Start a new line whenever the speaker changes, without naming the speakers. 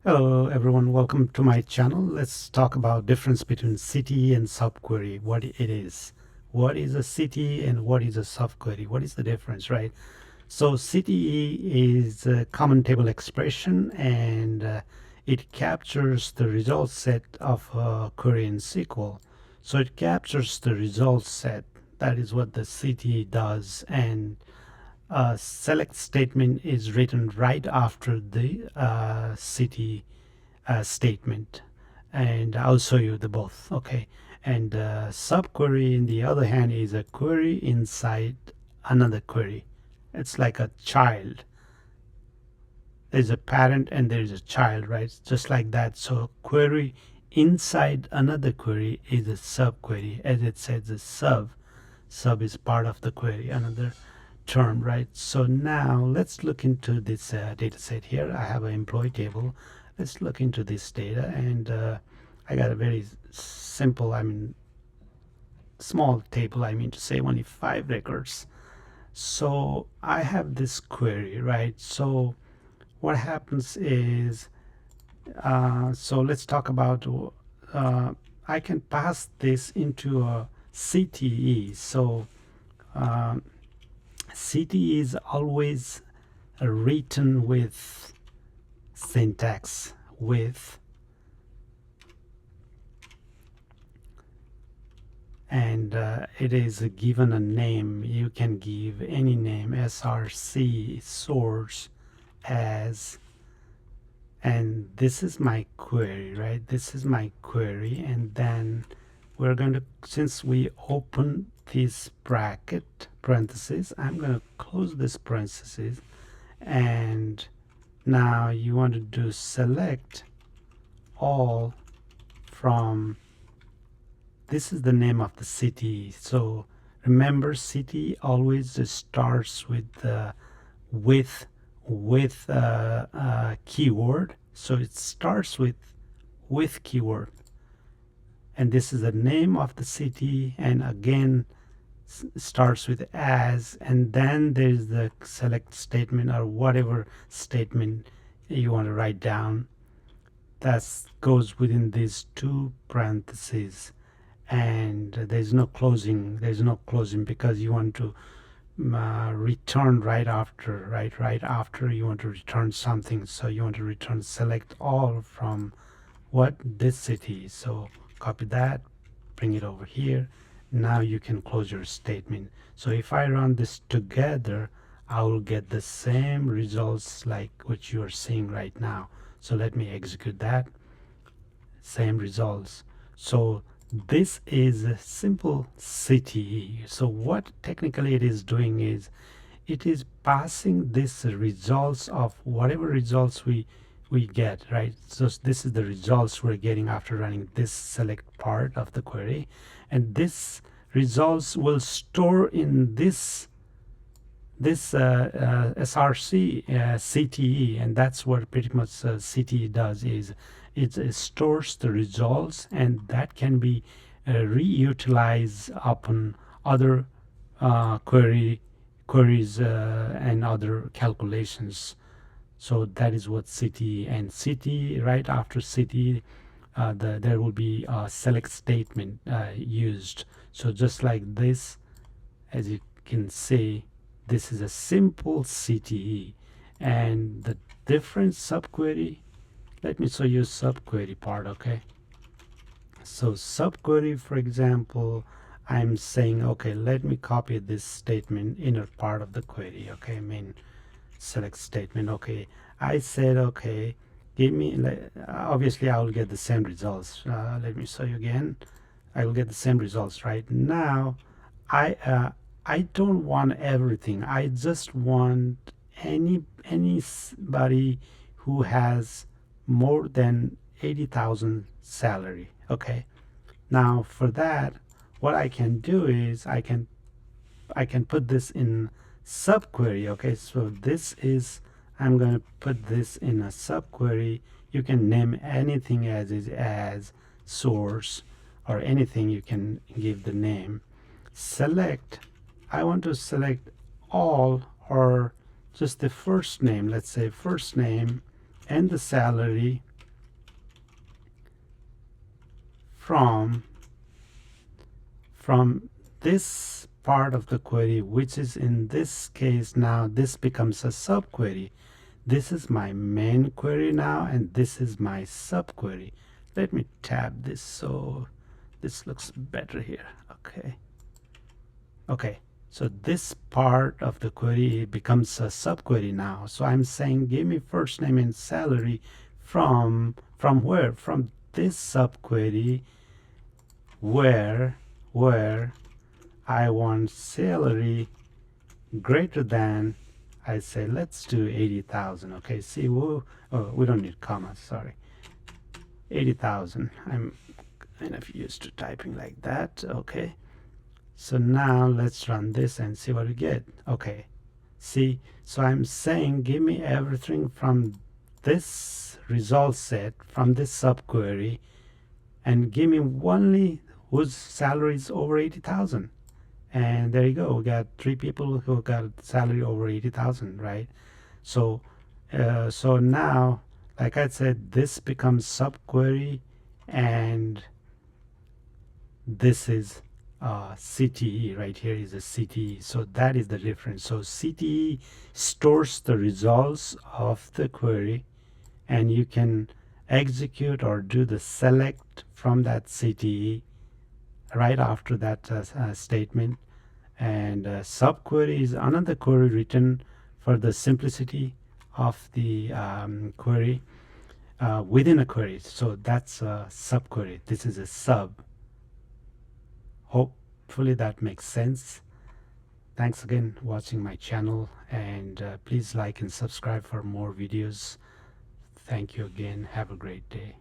Hello everyone, welcome to my channel. Let's talk about difference between CTE and subquery, what it is. What is a CTE and what is a subquery? What is the difference, right? So CTE is a common table expression and it captures the result set of a query in SQL. So it captures the result set. That is what the CTE does, and a select statement is written right after the CTE statement, and I'll show you the both. Okay, and subquery in the other hand is a query inside another query. It's like a child. There's a parent and there is a child, right? Just like that. So query inside another query is a subquery. As it says, a sub is part of the query, another term, right? So now let's look into this data set here. I have an employee table. Let's look into this data, and I got a very simple, small table. I mean to say only 5 records. So I have this query, right? So what happens is, so let's talk about, I can pass this into a CTE. So CTE is always written with syntax with, and it is given a name. You can give any name, src source as, and this is my query, right? This is my query, and then we're going to, since we open this bracket parenthesis, I'm going to close this parenthesis, and now you want to do select all from, this is the name of the city. So remember, city always starts with keyword. So it starts with keyword, and this is the name of the city, and again starts with as, and then there's the select statement or whatever statement you want to write down. That goes within these 2 parentheses, and there's no closing. Because you want to return right after, right after you want to return something. So you want to return select all from what, this city. So copy that, bring it over here. Now you can close your statement. So if I run this together, I will get the same results like what you are seeing right now. So let me execute that. Same results. So this is a simple CTE. So what technically it is doing is, it is passing this results of whatever results we get, right? So this is the results we're getting after running this select part of the query, and this results will store in this src CTE, and that's what pretty much CTE does, is it stores the results, and that can be reutilized upon other queries and other calculations. So that is what CTE, and CTE, right after CTE, there will be a select statement used. So just like this, as you can see, this is a simple CTE. And the different subquery, let me show you subquery part. Okay, so subquery, for example, I'm saying, okay, let me copy this statement, inner part of the query. Okay, main select statement. Okay, I said, okay, give me, obviously I will get the same results. Let me show you again. I will get the same results. Right now I don't want everything. I just want anybody who has more than 80,000 salary. Okay, now for that, what I can do is I can put this in subquery. Okay, so this is, I'm going to put this in a subquery. You can name anything as is, as source, or anything you can give the name. Select, I want to select all, or just the first name. Let's say first name and the salary, from this part of the query, which is in this case now this becomes a subquery. This is my main query now, and this is my subquery. Let me tab this so this looks better here. Okay, so this part of the query becomes a subquery now. So I'm saying give me first name and salary from where? From this subquery where I want salary greater than, I say let's do 80,000. Okay, see, oh, we don't need commas, sorry. 80,000. I'm kind of used to typing like that. Okay, so now let's run this and see what we get. Okay, see, so I'm saying give me everything from this result set, from this subquery, and give me only whose salary is over 80,000. And there you go, we got 3 people who got salary over 80,000, right? So so now, like I said, this becomes subquery, and this is CTE. Right here is a CTE. So that is the difference. So CTE stores the results of the query, and you can execute or do the select from that CTE right after that statement. And subquery is another query written for the simplicity of the query within a query. So that's a subquery. This is a sub. Hopefully that makes sense. Thanks again for watching my channel, and please like and subscribe for more videos. Thank you again. Have a great day.